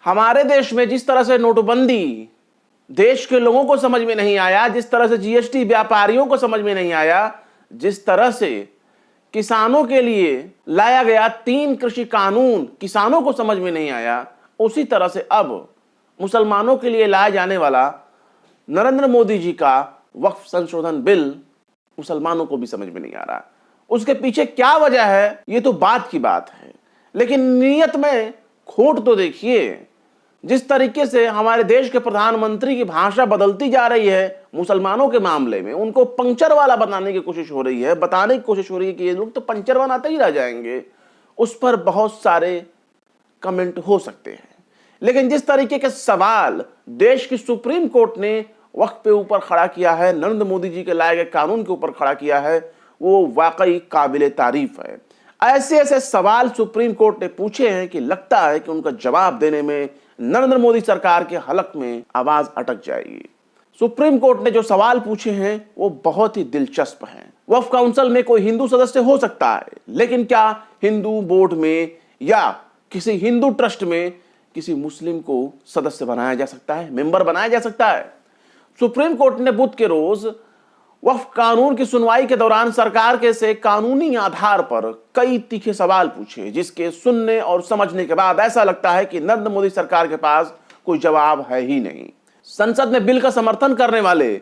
हमारे देश में जिस तरह से नोटबंदी देश के लोगों को समझ में नहीं आया, जिस तरह से जीएसटी व्यापारियों को समझ में नहीं आया, जिस तरह से किसानों के लिए लाया गया 3 कृषि कानून किसानों को समझ में नहीं आया, उसी तरह से अब मुसलमानों के लिए लाया जाने वाला नरेंद्र मोदी जी का वक्फ संशोधन बिल मुसलमानों को भी समझ में नहीं आ रहा। उसके पीछे क्या वजह है, ये तो बात की बात है, लेकिन नीयत में खोट तो देखिए। जिस तरीके से हमारे देश के प्रधानमंत्री की भाषा बदलती जा रही है मुसलमानों के मामले में, उनको पंक्चर वाला बनाने की कोशिश हो रही है, बताने की कोशिश हो रही है कि ये लोग तो पंक्चर बनाते ही रह जाएंगे, उस पर बहुत सारे कमेंट हो सकते हैं। लेकिन जिस तरीके के सवाल देश की सुप्रीम कोर्ट ने वक्त पे ऊपर खड़ा किया है, नरेंद्र मोदी जी के लाए गए कानून के ऊपर खड़ा किया है, वो वाकई काबिले तारीफ है। ऐसे ऐसे सवाल सुप्रीम कोर्ट ने पूछे हैं कि लगता है कि उनका जवाब देने में नरेंद्र मोदी सरकार के हलक में आवाज अटक जाएगी। सुप्रीम कोर्ट ने जो सवाल पूछे हैं वो बहुत ही दिलचस्प हैं। वक्फ काउंसिल में कोई हिंदू सदस्य हो सकता है, लेकिन क्या हिंदू बोर्ड में या किसी हिंदू ट्रस्ट में किसी मुस्लिम को सदस्य बनाया जा सकता है, मेंबर बनाया जा सकता है? सुप्रीम कोर्ट ने बुध के रोज वक्फ कानून की सुनवाई के दौरान सरकार के से कानूनी आधार पर कई तीखे सवाल पूछे, जिसके सुनने और समझने के बाद ऐसा लगता है कि नरेंद्र मोदी सरकार के पास कोई जवाब है ही नहीं। संसद में बिल का समर्थन करने वाले,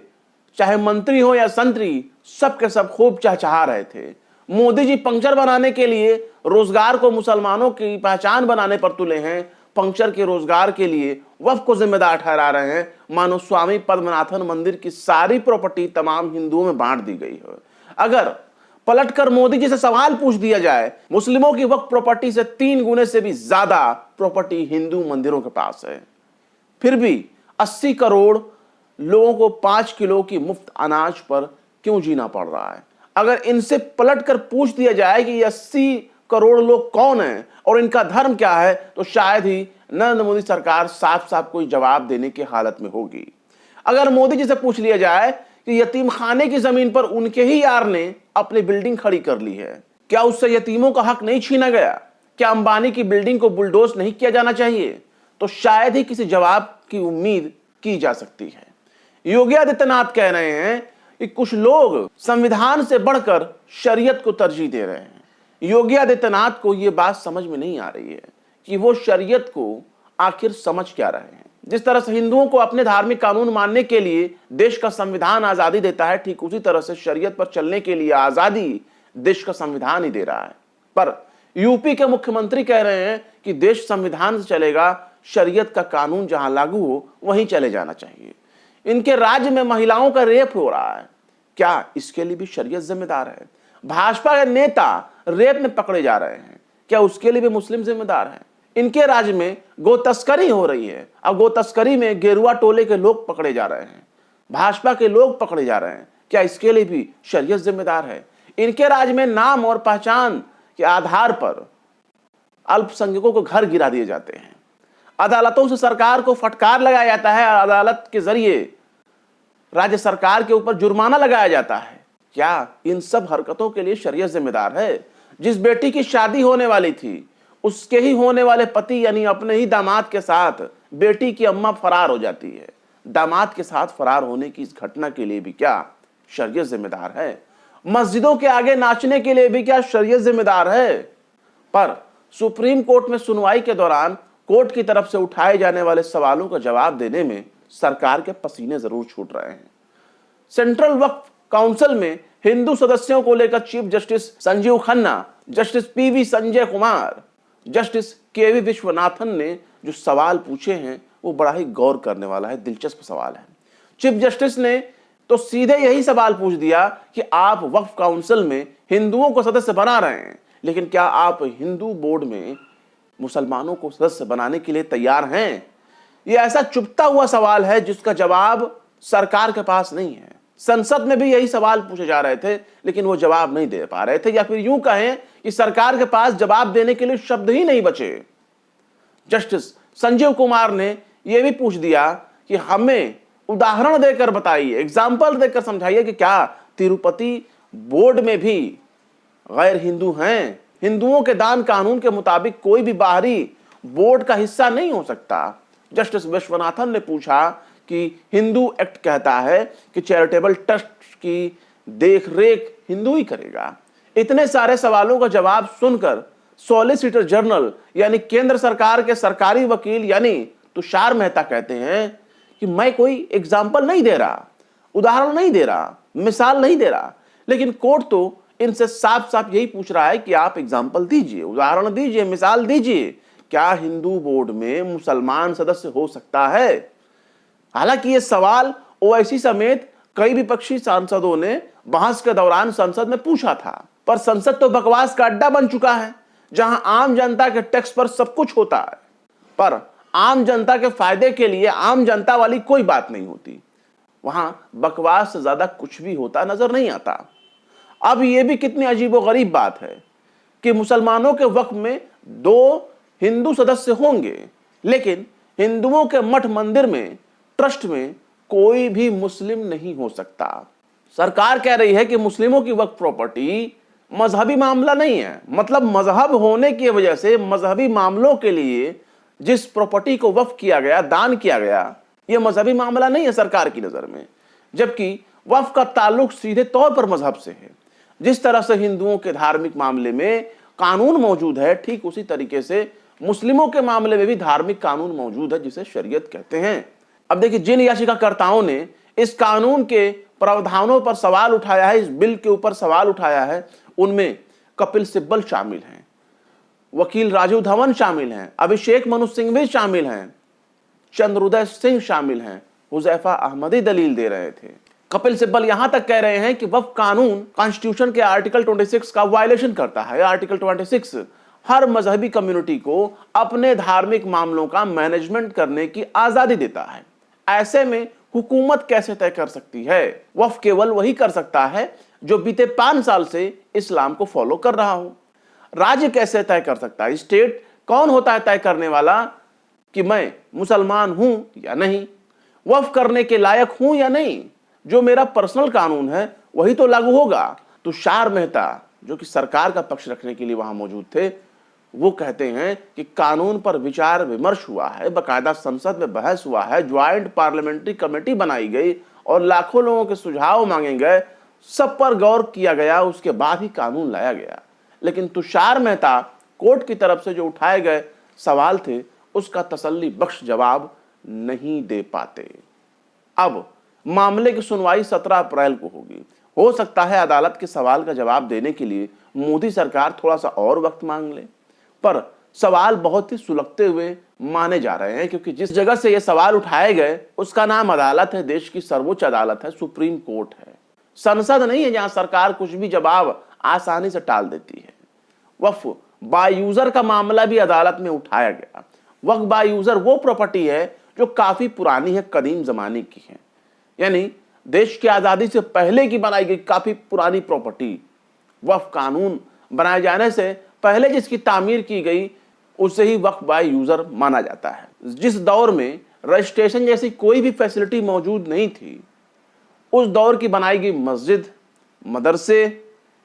चाहे मंत्री हो या संतरी, सबके सब खूब चहचहा रहे थे। मोदी जी पंक्चर बनाने के लिए रोजगार को मुसलमानों की पहचान बनाने पर तुले हैं, पंक्चर के रोजगार के लिए वक्फ को जिम्मेदार ठहरा रहे हैं, मानो स्वामी पद्मनाभन मंदिर की सारी प्रॉपर्टी तमाम हिंदुओं में बांट दी गई है। अगर पलटकर मोदी जी से सवाल पूछ दिया जाए, मुस्लिमों की वक्फ प्रॉपर्टी से 3 गुने से भी ज्यादा प्रॉपर्टी हिंदू मंदिरों के पास है, फिर भी 80 करोड़ लोगों को 5 किलो की मुफ्त अनाज पर क्यों जीना पड़ रहा है? अगर इनसे पलटकर पूछ दिया जाए कि 80 करोड़ लोग कौन हैं और इनका धर्म क्या है, तो शायद ही नरेंद्र मोदी सरकार साफ साफ कोई जवाब देने की हालत में होगी। अगर मोदी जी से पूछ लिया जाए कि यतीम खाने की जमीन पर उनके ही यार ने अपनी बिल्डिंग खड़ी कर ली है, क्या उससे यतीमों का हक नहीं छीना गया? क्या अंबानी की बिल्डिंग को बुलडोज नहीं किया जाना चाहिए? तो शायद ही किसी जवाब की उम्मीद की जा सकती है। योगी आदित्यनाथ कह रहे हैं कि कुछ लोग संविधान से बढ़कर शरीयत को तरजीह दे रहे हैं। योगी आदित्यनाथ को यह बात समझ में नहीं आ रही है कि वो शरीयत को आखिर समझ क्या रहे हैं। जिस तरह से हिंदुओं को अपने धार्मिक कानून मानने के लिए देश का संविधान आजादी देता है, ठीक उसी तरह से शरीयत पर चलने के लिए आजादी देश का संविधान ही दे रहा है। पर यूपी के मुख्यमंत्री कह रहे हैं कि देश संविधान से चलेगा, शरीयत का कानून जहां लागू हो वहीं चले जाना चाहिए। इनके राज्य में महिलाओं का रेप हो रहा है, क्या इसके लिए भी शरीयत जिम्मेदार है? भाजपा के नेता रेप में पकड़े जा रहे हैं, क्या उसके लिए भी मुस्लिम जिम्मेदार हैं? इनके राज्य में गो तस्करी हो रही है, अब गो तस्करी में गेरुआ टोले के लोग पकड़े जा रहे हैं, भाजपा के लोग पकड़े जा रहे हैं, क्या इसके लिए भी शरीयत जिम्मेदार है? इनके राज्य में नाम और पहचान के आधार पर अल्पसंख्यकों को घर गिरा दिए जाते हैं, अदालतों से सरकार को फटकार लगाया जाता है, अदालत के जरिए राज्य सरकार के ऊपर जुर्माना लगाया जाता है। क्या इन सब हरकतों के लिए शरीयत जिम्मेदार है? जिस बेटी की शादी होने वाली थी, उसके ही होने वाले पति यानी अपने ही दामाद के साथ बेटी की अम्मा फरार हो जाती है, दामाद के साथ फरार होने की इस घटना के लिए भी क्या शरीयत जिम्मेदार है? मस्जिदों के आगे नाचने के लिए भी क्या शरीयत जिम्मेदार है? पर सुप्रीम कोर्ट में सुनवाई के दौरान कोर्ट की तरफ से उठाए जाने वाले सवालों का जवाब देने में सरकार के पसीने जरूर छूट रहे हैं। सेंट्रल वक्फ काउंसिल में हिंदू सदस्यों को लेकर chief justice Sanjiv Khanna, justice PV Sanjay Kumar, justice KV Viswanathan ने जो सवाल पूछे हैं वो बड़ा ही गौर करने वाला है, दिलचस्प सवाल है। चीफ जस्टिस ने तो सीधे यही सवाल पूछ दिया कि आप वक्फ काउंसिल में हिंदुओं को सदस्य बना रहे हैं, लेकिन क्या आप हिंदू बोर्ड में मुसलमानों को सदस्य बनाने के लिए तैयार हैं? यह ऐसा चुभता हुआ सवाल है जिसका जवाब सरकार के पास नहीं है। संसद में भी यही सवाल पूछे जा रहे थे, लेकिन वो जवाब नहीं दे पा रहे थे, या फिर यूं कहें कि सरकार के पास जवाब देने के लिए शब्द ही नहीं बचे। जस्टिस संजीव कुमार ने यह भी पूछ दिया कि हमें उदाहरण देकर बताइए, एग्जाम्पल देकर समझाइए कि क्या तिरुपति बोर्ड में भी गैर हिंदू हैं? हिंदुओं के दान कानून के मुताबिक कोई भी बाहरी बोर्ड का हिस्सा नहीं हो सकता। जस्टिस विश्वनाथन ने पूछा कि हिंदू एक्ट कहता है कि चैरिटेबल ट्रस्ट की देखरेख हिंदू ही करेगा। इतने सारे सवालों का जवाब सुनकर सॉलिसिटर जनरल यानी केंद्र सरकार के सरकारी वकील यानी तुषार मेहता कहते हैं कि मैं कोई एग्जाम्पल नहीं दे रहा, उदाहरण नहीं दे रहा, मिसाल नहीं दे रहा, लेकिन कोर्ट तो इनसे साफ साफ यही पूछ रहा है कि आप एग्जाम्पल दीजिए, उदाहरण दीजिए, मिसाल दीजिए। क्या हिंदू बोर्ड में मुसलमान सदस्य हो सकता है? हालांकि यह सवाल ओवैसी समेत कई विपक्षी सांसदों ने बहस के दौरान संसद में पूछा था, पर संसद तो बकवास का अड्डा बन चुका है, जहां आम जनता के टैक्स पर सब कुछ होता है, पर आम जनता के फायदे के लिए आम जनता वाली कोई बात नहीं होती। वहां बकवास से ज्यादा कुछ भी होता नजर नहीं आता। अब यह भी कितनी अजीबोगरीब बात है कि मुसलमानों के वक्फ में 2 हिंदू सदस्य होंगे, लेकिन हिंदुओं के मठ मंदिर में, ट्रस्ट में कोई भी मुस्लिम नहीं हो सकता। सरकार कह रही है कि मुस्लिमों की वक्फ प्रॉपर्टी मजहबी मामला नहीं है, मतलब मजहब होने की वजह से मजहबी मामलों के लिए जिस प्रॉपर्टी को वक्फ किया गया, दान किया गया, यह मजहबी मामला नहीं है सरकार की नजर में, जबकि वक्फ का ताल्लुक सीधे तौर पर मजहब से है। जिस तरह से हिंदुओं के धार्मिक मामले में कानून मौजूद है, ठीक उसी तरीके से मुस्लिमों के मामले में भी धार्मिक कानून मौजूद है, जिसे शरीयत कहते हैं। अब देखिए, जिन याचिकाकर्ताओं ने इस कानून के प्रावधानों पर सवाल उठाया है, इस बिल के ऊपर सवाल उठाया है, उनमें कपिल सिब्बल शामिल हैं, वकील राजीव धवन शामिल हैं, अभिषेक मनु सिंघवी शामिल हैं, चंद्रोदय सिंह शामिल हैं, हुजैफा अहमदी दलील दे रहे थे। कपिल सिब्बल यहां तक कह रहे हैं कि वक्फ कानून कॉन्स्टिट्यूशन के आर्टिकल 26 का वायलेशन करता है। आर्टिकल 26 हर मजहबी कम्युनिटी को अपने धार्मिक मामलों का मैनेजमेंट करने की आजादी देता है। ऐसे में हुकूमत कैसे तय कर सकती है? वक्फ केवल वही कर सकता है जो बीते 5 साल से इस्लाम को फॉलो कर रहा हो। राज्य कैसे तय कर सकता है? स्टेट कौन होता है तय करने वाला कि मैं मुसलमान हूं या नहीं, वक्फ करने के लायक हूं या नहीं? जो मेरा पर्सनल कानून है वही तो लागू होगा। तुषार मेहता, जो कि सरकार का पक्ष रखने के लिए वहां मौजूद थे, वो कहते हैं कि कानून पर विचार विमर्श हुआ है, बकायदा संसद में बहस हुआ है, ज्वाइंट पार्लियामेंट्री कमेटी बनाई गई और लाखों लोगों के सुझाव मांगे गए, सब पर गौर किया गया, उसके बाद ही कानून लाया गया। लेकिन तुषार मेहता कोर्ट की तरफ से जो उठाए गए सवाल थे, उसका तसल्ली बख्श जवाब नहीं दे पाते। अब मामले की सुनवाई 17 अप्रैल को होगी। हो सकता है अदालत के सवाल का जवाब देने के लिए मोदी सरकार थोड़ा सा और वक्त मांग ले, पर सवाल बहुत ही सुलगते हुए माने जा रहे हैं, क्योंकि जिस जगह से ये सवाल उठाए गए उसका नाम अदालत है, देश की सर्वोच्च अदालत है, सुप्रीम कोर्ट है, संसद नहीं है, जहां सरकार कुछ भी जवाब आसानी से टाल देती है। वक्फ बाय यूजर का मामला भी अदालत में उठाया गया। वक्फ बाय यूजर वो प्रॉपर्टी है जो काफी पुरानी है, कदीम जमाने की है, यानी देश की आजादी से पहले की बनाई गई काफी पुरानी प्रॉपर्टी। वक्फ कानून बनाए जाने से पहले जिसकी तामीर की गई उसे ही वक्फ बाय यूजर माना जाता है। जिस दौर में रजिस्ट्रेशन जैसी कोई भी फैसिलिटी मौजूद नहीं थी, उस दौर की बनाई गई मस्जिद, मदरसे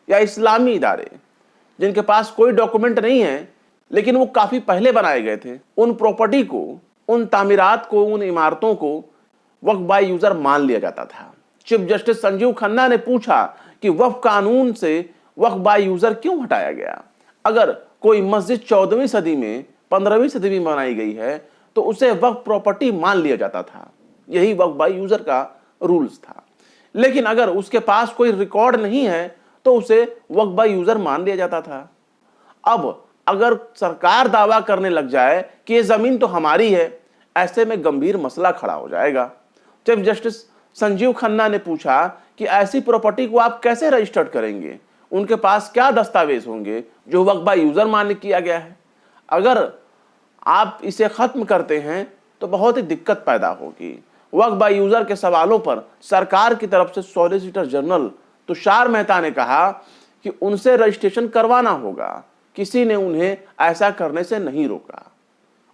या इस्लामी इदारे जिनके पास कोई डॉक्यूमेंट नहीं है, लेकिन वो काफी पहले बनाए गए थे, उन प्रॉपर्टी को, उन तामीरात को, उन इमारतों को वक्फ बाय यूजर मान लिया जाता था। चीफ जस्टिस संजीव खन्ना ने पूछा कि वक्फ कानून से वक्फ बाय यूजर क्यों हटाया गया? अगर कोई मस्जिद 14वीं सदी में, 15वीं सदी में बनाई गई है तो उसे वक्फ प्रॉपर्टी मान लिया जाता था, यही वक्फ बाय यूजर का रूल्स था। लेकिन अगर उसके पास कोई रिकॉर्ड नहीं है तो उसे वक्फ बाय यूजर मान लिया जाता था। अब अगर सरकार दावा करने लग जाए कि ये जमीन तो हमारी है, ऐसे में गंभीर मसला खड़ा हो जाएगा। चीफ जस्टिस संजीव खन्ना ने पूछा कि ऐसी प्रॉपर्टी को आप कैसे रजिस्टर्ड करेंगे? उनके पास क्या दस्तावेज होंगे जो वक्फ बाय यूजर मान किया गया है? अगर आप इसे खत्म करते हैं तो बहुत ही दिक्कत पैदा होगी। वक्फ बाय यूजर के सवालों पर सरकार की तरफ से सॉलिसिटर जनरल तुषार मेहता ने कहा कि उनसे रजिस्ट्रेशन करवाना होगा, किसी ने उन्हें ऐसा करने से नहीं रोका।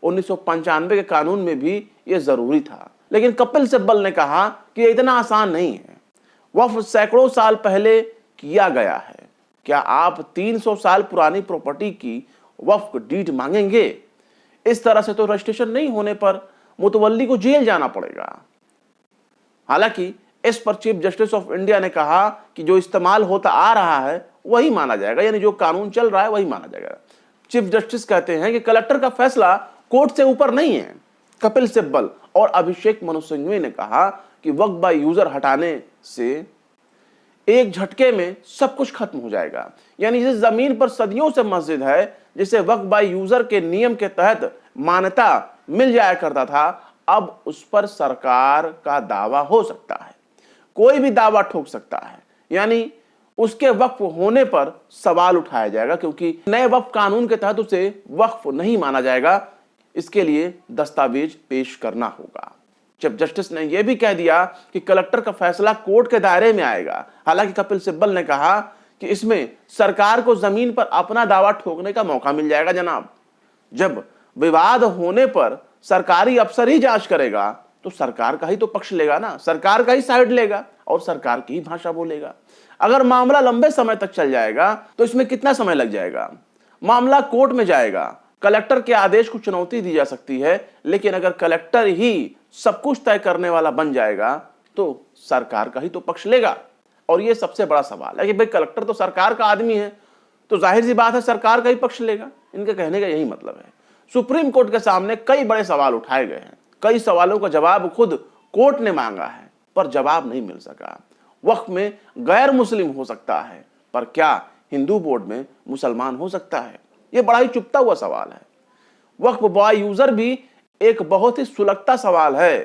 1995 के कानून में भी यह जरूरी था, लेकिन कपिल सिब्बल ने कहा कि यह इतना आसान नहीं है। वक्फ सैकड़ों साल पहले किया गया है, क्या आप 300 साल पुरानी प्रॉपर्टी की वक्फ डीड मांगेंगे? इस तरह से तो रजिस्ट्रेशन नहीं होने पर मुतवल्ली को जेल जाना पड़ेगा। हालांकि इस पर चीफ जस्टिस ऑफ इंडिया ने कहा कि जो इस्तेमाल होता आ रहा है वही माना जाएगा, यानी जो कानून चल रहा है वही माना जाएगा। चीफ जस्टिस कहते हैं कि कलेक्टर का फैसला कोर्ट से ऊपर नहीं है। कपिल सिब्बल और अभिषेक मनु सिंघवी ने कहा कि वक्फ बाय यूजर हटाने से एक झटके में सब कुछ खत्म हो जाएगा, यानी जिस जमीन पर सदियों से मस्जिद है, जिसे वक्फ बाय यूजर के नियम के तहत मान्यता मिल जाया करता था, अब उस पर सरकार का दावा हो सकता है, कोई भी दावा ठोक सकता है, यानी उसके वक्फ होने पर सवाल उठाया जाएगा, क्योंकि नए वक्फ कानून के तहत उसे वक्फ नहीं माना जाएगा। इसके लिए दस्तावेज पेश करना होगा। चीफ जस्टिस ने यह भी कह दिया कि कलेक्टर का फैसला कोर्ट के दायरे में आएगा। हालांकि कपिल सिब्बल ने कहा कि इसमें सरकार को जमीन पर अपना दावा ठोकने का मौका मिल जाएगा। जनाब, जब विवाद होने पर सरकारी अफसर ही जांच करेगा तो सरकार का ही तो पक्ष लेगा ना, सरकार का ही साइड लेगा और सरकार की ही भाषा बोलेगा। अगर मामला लंबे समय तक चल जाएगा तो इसमें कितना समय लग जाएगा? मामला कोर्ट में जाएगा, कलेक्टर के आदेश को चुनौती दी जा सकती है, लेकिन अगर कलेक्टर ही सब कुछ तय करने वाला बन जाएगा तो सरकार का ही तो पक्ष लेगा। और यह सबसे बड़ा सवाल है कि भाई कलेक्टर तो सरकार का आदमी है, तो जाहिर सी बात है सरकार का ही पक्ष लेगा। इनके कहने का यही मतलब है। सुप्रीम कोर्ट के सामने कई बड़े सवाल उठाए गए हैं, कई सवालों का जवाब खुद कोर्ट ने मांगा है, पर जवाब नहीं मिल सका। वक्फ में गैर मुस्लिम हो सकता है, पर क्या हिंदू बोर्ड में मुसलमान हो सकता है? यह बड़ा ही चुपता हुआ सवाल है। वक्फ बाय यूजर भी एक बहुत ही सुलगता सवाल है।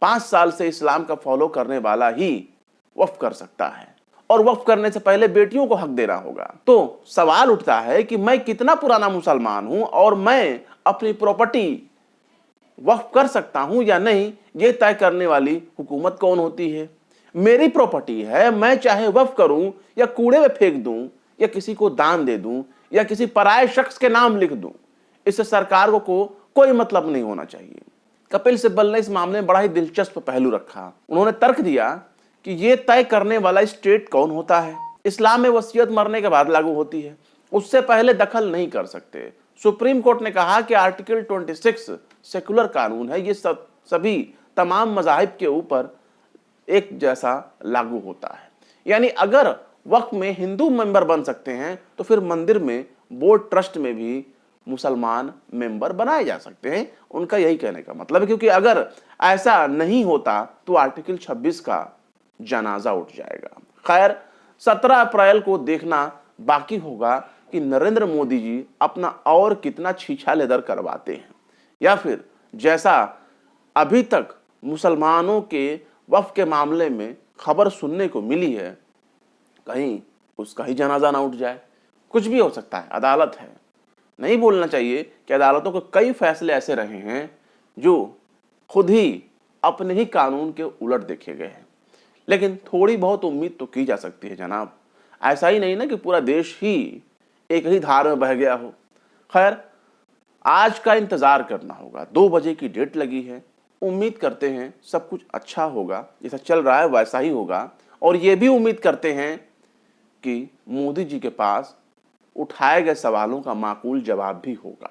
5 साल से इस्लाम का फॉलो करने वाला ही वक्फ कर सकता है, और वक्फ करने से पहले बेटियों को हक देना होगा। तो सवाल उठता है कि मैं कितना पुराना मुसलमान हूं और मैं अपनी प्रॉपर्टी वक्फ कर सकता हूं या नहीं, यह तय करने वाली हुकूमत कौन होती है? मेरी प्रॉपर्टी है, मैं चाहे वक्फ करूं या कूड़े में फेंक दूं या किसी को दान दे दूं या किसी पराये शख्स के नाम लिख दूं, इससे सरकार को कोई मतलब नहीं होना चाहिए। कपिल सिब्बल ने इस मामले में बड़ा ही दिलचस्प पहलू रखा। उन्होंने तर्क दिया कि यह तय करने वाला स्टेट कौन होता है। इस्लाम में वसीयत मरने के बाद लागू होती है, उससे पहले दखल नहीं कर सकते। सुप्रीम कोर्ट ने कहा कि आर्टिकल 26 सेकुलर कानून है, ये सभी तमाम मज़ाहिब के ऊपर एक जैसा लागू होता है। यानी अगर वक्फ में हिंदू मेंबर बन सकते हैं तो फिर मंदिर में, बोर्ड ट्रस्ट में भी मुसलमान मेंबर बनाए जा सकते हैं। उनका यही कहने का मतलब है, क्योंकि अगर ऐसा नहीं होता तो आर्टिकल 26 का जनाजा उठ जाएगा। खैर, 17 अप्रैल को देखना बाकी होगा कि नरेंद्र मोदी जी अपना और कितना छीछा लेदर करवाते हैं, या फिर जैसा अभी तक मुसलमानों के वक्फ के मामले में खबर सुनने को मिली है, कहीं उसका ही जनाजा ना उठ जाए। कुछ भी हो सकता है, अदालत है। नहीं बोलना चाहिए कि अदालतों के कई फैसले ऐसे रहे हैं जो खुद ही अपने ही कानून के उलट देखे गए हैं, लेकिन थोड़ी बहुत उम्मीद तो की जा सकती है जनाब। ऐसा ही नहीं ना कि पूरा देश ही एक ही धार में बह गया हो। खैर, आज का इंतजार करना होगा। 2 बजे की डेट लगी है। उम्मीद करते हैं सब कुछ अच्छा होगा, जैसा चल रहा है वैसा ही होगा, और ये भी उम्मीद करते हैं कि मोदी जी के पास उठाए गए सवालों का माकूल जवाब भी होगा।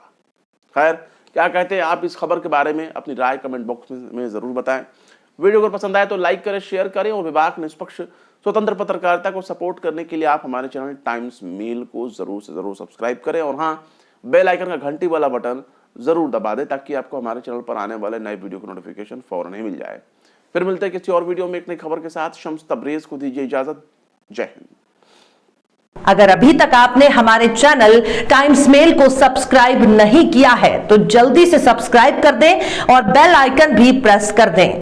खैर, क्या कहते हैं आप इस खबर के बारे में? अपनी राय कमेंट बॉक्स में जरूर बताएं। वीडियो अगर पसंद आए तो लाइक करें, शेयर करें, और विभाग निष्पक्ष स्वतंत्र पत्रकारिता को सपोर्ट करने के लिए आप हमारे चैनल टाइम्स मेल को जरूर से जरूर सब्सक्राइब करें, और हाँ, बेल आइकन का घंटी वाला बटन जरूर दबा दें ताकि आपको हमारे चैनल पर आने वाले नए वीडियो की नोटिफिकेशन फौरन ही मिल जाए। फिर मिलते हैं किसी और वीडियो में एक नई खबर के साथ। शम्स तब्रेज को दीजिए इजाजत। जय हिंद। अगर अभी तक आपने हमारे चैनल टाइम्स मेल को सब्सक्राइब नहीं किया है तो जल्दी से सब्सक्राइब कर दें और बेल आइकन भी प्रेस कर दें।